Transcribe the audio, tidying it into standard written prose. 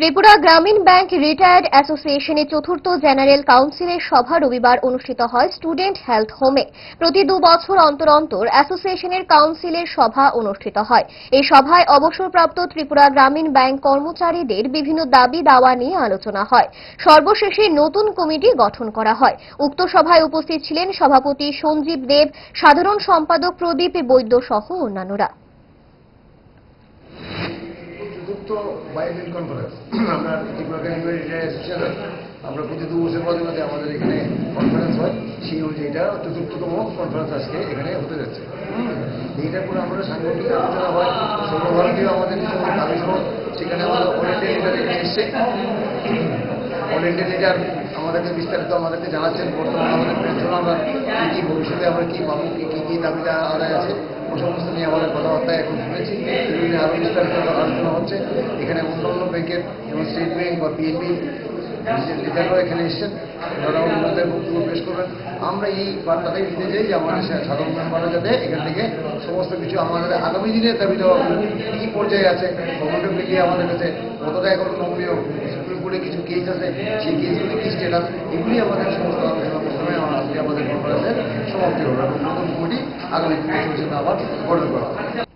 ত্রিপুরা গ্রামীণ bank retired অ্যাসোসিয়েশনের চতুর্থ জেনারেল কাউন্সিলের সভা রবিবার অনুষ্ঠিত হয় স্টুডেন্ট হেলথ হোমে। প্রতি 2 বছর অন্তর অন্তর অ্যাসোসিয়েশনের কাউন্সিলের সভা অনুষ্ঠিত হয়। এই সভায় অবসরপ্রাপ্ত ত্রিপুরা গ্রামীণ ব্যাংক কর্মচারীদের বিভিন্ন দাবি দাওয়া নিয়ে আলোচনা হয়। সর্বশেষে নতুন কমিটি গঠন করা হয়। উক্ত সভায় উপস্থিত ছিলেন সভাপতি সঞ্জীব দেব, সাধারণ সম্পাদক প্রদীপ বৈদ্য সহ অন্যান্যরা। বাইবেল কনফারেন্স আমরা ত্রিপুরা গ্রামীণ অ্যাসোসিয়েশন আমরা প্রতি 2 বছর পরে আমাদের এখানে কনফারেন্স হয়, সেই অনুযায়ী এটা চতুর্থতম কনফারেন্স আজকে এখানে হতে যাচ্ছে। এইটার পরে আমরা সাংগঠনিক আলোচনা হয়, সর্বভারতীয় আমাদের দাবি সহ সেখানে আমাদের অল ইন্ডিয়া লিডার এখানে এসছে। অল ইন্ডিয়া লিডার আমাদেরকে বিস্তারিত আমাদেরকে জানাচ্ছেন বর্তমানে আমাদের পেনশন আমরা কী ভবিষ্যতে আমরা কী পাবো, কী দাবিটা আদায় আছে, ও সমস্ত নিয়ে আমাদের কথাবার্তা এখন শুনেছি। এগুলি আরও বিস্তারিত আলোচনা হচ্ছে। এখানে অন্যান্য ব্যাংকের যেমন স্টেট ব্যাংক বা পিএনবি লিডাররাও এখানে এসছেন, ওনারাও ওনাদের বক্তব্য পেশ করবেন। আমরা এই বার্তাটাই দিতে চাই যে আমাদের সাধারণ মেম্বাররা যাতে এখান থেকে সমস্ত কিছু আমাদের আগামী দিনের দাবি দেওয়া কী পর্যায়ে আছে, গভর্নমেন্ট মিলিয়ে আমাদের কাছে কতটা এখন নমনীয়, সুপ্রিম কোর্টে কিছু কেস আছে, সেই কেসগুলি কী স্টেটাস, এগুলি আমাদের সমস্ত আলোচনার মাধ্যমে আজকে আমাদের কনফারেন্সের সমাপ্তি হবে এবং নতুন কমিটি আগামী 2 বছরের জন্য আবার গঠন করা হবে।